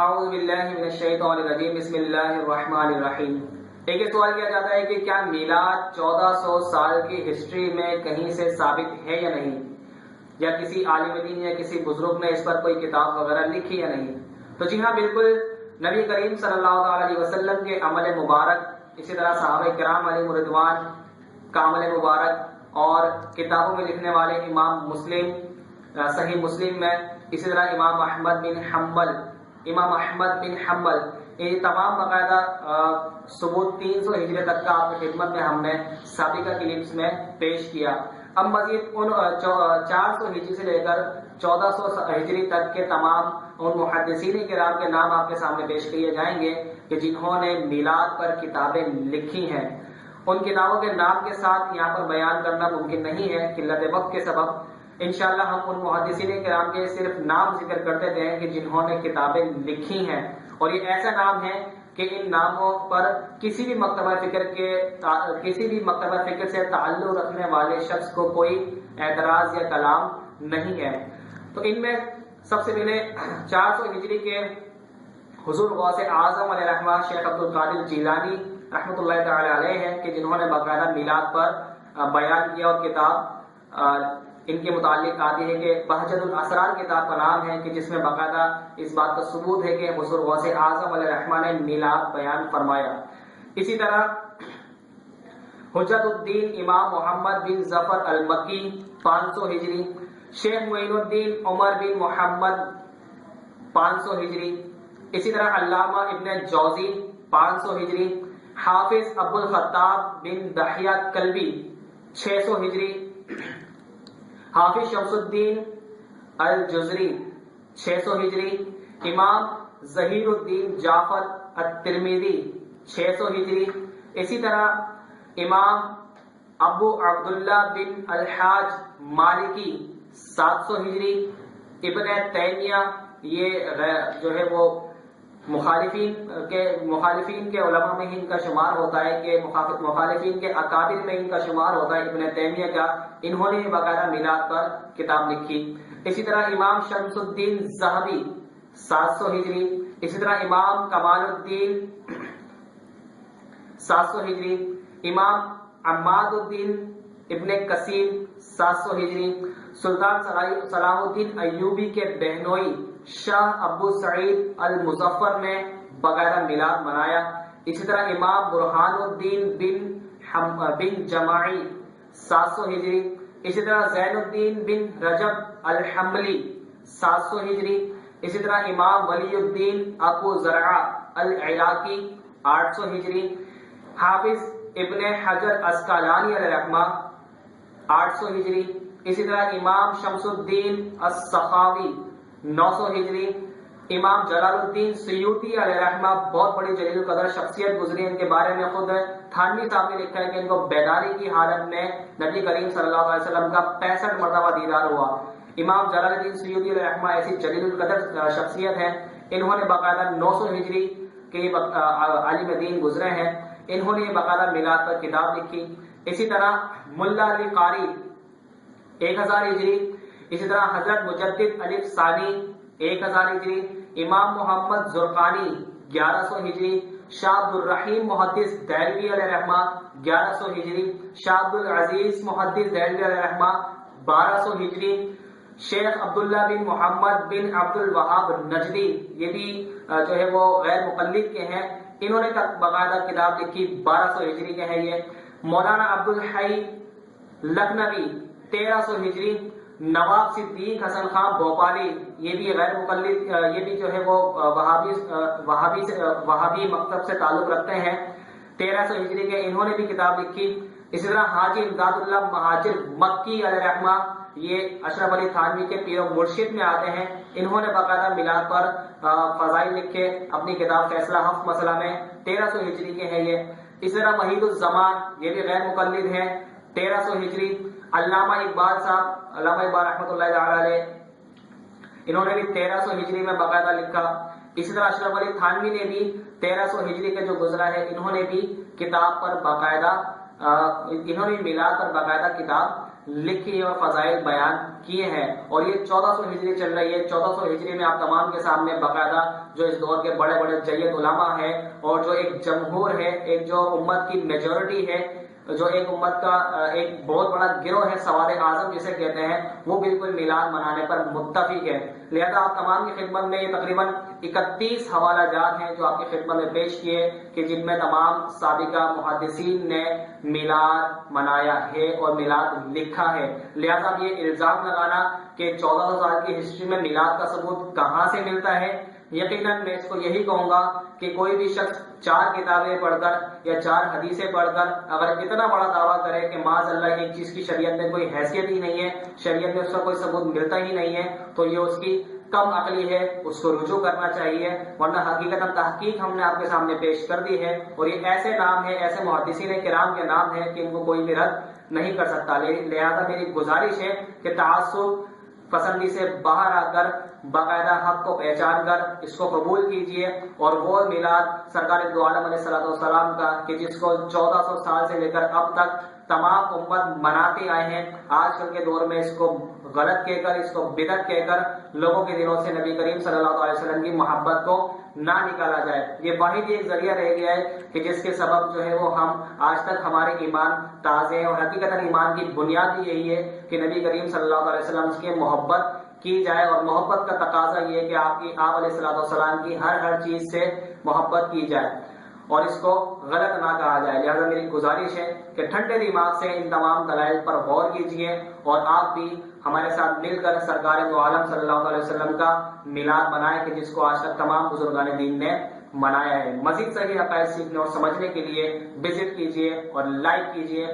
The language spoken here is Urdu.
اعوذ باللہ من الشیطان الرجیم بسم اللہ الرحمن الرحیم۔ ایک سوال کیا جاتا ہے کہ کیا میلاد 1400 سال کی ہسٹری میں کہیں سے ثابت ہے یا نہیں، یا کسی عالم دین یا کسی بزرگ نے اس پر کوئی کتاب وغیرہ لکھی یا نہیں؟ تو جی ہاں، بالکل نبی کریم صلی اللہ علیہ وسلم کے عمل مبارک، اسی طرح صحابہ کرام علیہ رضوان کا عمل مبارک، اور کتابوں میں لکھنے والے امام مسلم صحیح مسلم میں، اسی طرح امام احمد بن حنبل، یہ تمام باقاعدہ ثبوت 300 ہجری تک کا آپ کی خدمت میں ہم نے سابقہ کلپس میں پیش کیا۔ اب مزید ان 400 ہجری سے لے کر 1400 ہجری تک کے تمام ان محدثین کرام کے نام آپ کے سامنے پیش کیے جائیں گے کہ جنہوں نے میلاد پر کتابیں لکھی ہیں۔ ان کتابوں کے نام کے ساتھ یہاں پر بیان کرنا ممکن نہیں ہے قلت وقت کے سبب۔ انشاءاللہ ہم ان محدثین کرام کے صرف نام ذکر کرتے تھے کہ جنہوں نے کتابیں لکھی ہیں، اور یہ ایسا نام ہے کہ ان ناموں پر کسی بھی مکتبہ فکر سے تعلق رکھنے والے شخص کو کوئی اعتراض یا کلام نہیں ہے۔ تو ان میں سب سے پہلے 400 ہجری کے حضور غوث اعظم علیہ رحمہ شیخ عبد القادر جیلانی رحمۃ اللہ تعالی علیہ ہیں کہ جنہوں نے باقاعدہ میلاد پر بیان کیا، اور کتاب ان کے متعلق آتی ہے کہ بہجت الاسرار کتاب کا نام ہے، کہ جس میں باقاعدہ اس بات کا ثبوت ہے کہ حضور غوث اعظم علیہ رحمہ نے میلاد بیان فرمایا۔ اسی طرح حجت الدین امام محمد بن ظفر المکی 500 ہجری، شیخ معین الدین عمر بن محمد 500 ہجری، اسی طرح علامہ ابن جوزی 500 ہجری، حافظ ابو الخطاب بن دحیہ کلبی 600 ہجری، حافظ شمس الدین الجزری 600 ہجری، امام ظہیر الدین جعفر الترمذی 600 ہجری، اسی طرح امام ابو عبداللہ بن الحاج مالکی 700 ہجری، ابن تیمیہ یہ جو ہے وہ مخالفین کے علماء میں ہی ان کا شمار ہوتا ہے، کہ مخالفین کے اکابر میں ان کا شمار ہوتا ہے ابن تیمیہ کا، انہوں نے باقاعدہ میلاد پر کتاب لکھی۔ اسی طرح امام شمس الدین ذہبی 700 ہجری، اسی طرح امام کمال الدین 700 ہجری، امام عماد الدین ابن کثیر 700 ہجری، سلطان صلاح الدین ایوبی کے بہنوئی شاہ ابو سعید المظفر نے باقاعدہ میلاد منایا۔ اسی طرح امام برہان الدین بن جماعی 700 ہجری، اسی طرح زین الدین بن رجب الحملی 700 ہجری، اسی طرح امام ولی الدین ابو زرعہ العراقی 800 ہجری، حافظ ابن حجر اسقلانی علیہ رحمہ 800 ہجری، اسی طرح امام شمس الدین السخاوی 900 ہجری، امام جلال الدین سیوطی علیہ رحمہ بہت بڑی جلیل القدر شخصیت گزری، ان کے بارے میں خود تھانوی صاحب نے لکھا ہے کہ ان کو بیداری کی حالت میں نبی کریم صلی اللہ علیہ وسلم کا 65 مرتبہ دیدار ہوا۔ امام جلال الدین سیوطی علیہ رحمہ ایسی جلیل القدر شخصیت ہے، انہوں نے باقاعدہ 900 ہجری کے عالم دین گزرے ہیں، انہوں نے باقاعدہ میلاد پر کتاب لکھی۔ اسی طرح ملا علی قاری 1000 ہجری، اسی طرح حضرت مجدد الف ثانی 1000 ہجری، امام محمد زرقانی 1100 ہجری، شاہ عبد الرحیم محدث دہلوی علیہ رحمہ 1100 ہجری، شاہ عبد العزیز محدث دہلوی علیہ رحمہ 1200 ہجری، شیخ عبداللہ بن محمد بن عبد الوہاب نجدی، یہ بھی جو ہے وہ غیر مقلد کے ہیں، انہوں نے باقاعدہ کتاب لکھی 1200 ہجری کے ہیں یہ۔ مولانا عبد الحی لکھنوی 1300 ہجری، نواب صدیق حسن خان بھوپالی، یہ بھی غیر مقلد، یہ بھی جو ہے وہ وہابی مکتب سے تعلق رکھتے ہیں، 1300 ہجری کے، انہوں نے بھی کتاب لکھی۔ اسی طرح حاجی امداد اللہ مہاجر مکی علیہ رحمہ، یہ اشرف علی تھانوی کے پیر و مرشد میں آتے ہیں، انہوں نے باقاعدہ میلاد پر فضائل لکھے اپنی کتاب فیصلہ ہفت مسئلہ میں، 1300 ہجری کے ہیں یہ۔ اس طرح وحید الزمان، یہ بھی غیر مقلد ہیں، 1300 ہجری۔ علامہ اقبال صاحب، علامہ اقبال رحمۃ اللہ تعالی علیہ، انہوں نے بھی 1300 ہجری میں باقاعدہ لکھا۔ اسی طرح اشرف علی تھانوی نے بھی 1300 ہجری کا جو گزرا ہے، انہوں نے بھی کتاب پر باقاعدہ انہوں نے میلاد پر باقاعدہ کتاب لکھی اور فضائل بیان کیے ہیں، اور یہ 1400 ہجری چل رہی ہے۔ 1400 ہجری میں آپ تمام کے سامنے باقاعدہ جو اس دور کے بڑے بڑے جید علماء ہیں، اور جو ایک جمہور ہے، ایک جو امت کی میجورٹی ہے، جو ایک امت کا ایک بہت بڑا گروہ ہے، سواد اعظم جسے کہتے ہیں، وہ بالکل میلاد منانے پر متفق ہے۔ لہذا آپ تمام کی خدمت میں یہ تقریباً 31 حوالہ جات ہیں جو آپ کی خدمت میں پیش کیے، کہ جن میں تمام سابقہ محدثین نے میلاد منایا ہے اور میلاد لکھا ہے۔ لہذا اب یہ الزام لگانا کہ 1400 سال کی ہسٹری میں میلاد کا ثبوت کہاں سے ملتا ہے، یقیناً میں اس کو یہی کہوں گا کہ کوئی بھی شخص 4 کتابیں پڑھ کر یا 4 حدیثیں پڑھ کر اگر اتنا بڑا دعویٰ کرے کہ معاذ اللہ ایک چیز کی شریعت میں کوئی حیثیت ہی نہیں ہے، شریعت میں اس کا کوئی ثبوت ملتا ہی نہیں ہے، تو یہ اس کی کم عقلی ہے، اس کو رجوع کرنا چاہیے، ورنہ حقیقتاً تحقیق ہم نے آپ کے سامنے پیش کر دی ہے، اور یہ ایسے نام ہے، ایسے محدثین کرام کے نام ہیں کہ ان کو کوئی بھی رد نہیں کر سکتا۔ لہذا میری گزارش ہے کہ تعصب پسندی سے باہر آ کر باقاعدہ حق کو پہچان کر اس کو قبول کیجئے، اور وہ میلاد سرکار دو عالم علیہ السلام کا کہ جس کو 1400 سال سے لے کر اب تک تمام امت مناتے آئے ہیں، آج کل کے دور میں اس کو غلط کہہ کر، اس کو بدعت کہہ کر لوگوں کے دلوں سے نبی کریم صلی اللہ علیہ وسلم کی محبت کو نہ نکالا جائے۔ یہ واحد ایک ذریعہ رہ گیا ہے کہ جس کے سبب جو ہے وہ ہم آج تک ہمارے ایمان تازے ہیں، اور حقیقتاً ایمان کی بنیاد بھی یہی ہے کہ نبی کریم صلی اللہ علیہ وسلم کی محبت کی جائے، اور محبت کا تقاضا یہ ہے کہ آپ علیہ السلام کی ہر چیز سے محبت کی جائے اور اس کو غلط نہ کہا جائے۔ لہذا میری گزارش ہے کہ ٹھنڈے دماغ سے ان تمام دلائل پر غور کیجئے، اور آپ بھی ہمارے ساتھ مل کر سرکار دو عالم صلی اللہ علیہ وسلم کا میلاد منائیں کہ جس کو آج تک تمام بزرگان دین نے منایا ہے۔ مزید صحیح عقائد سیکھنے اور سمجھنے کے لیے وزٹ کیجئے اور لائک کیجئے۔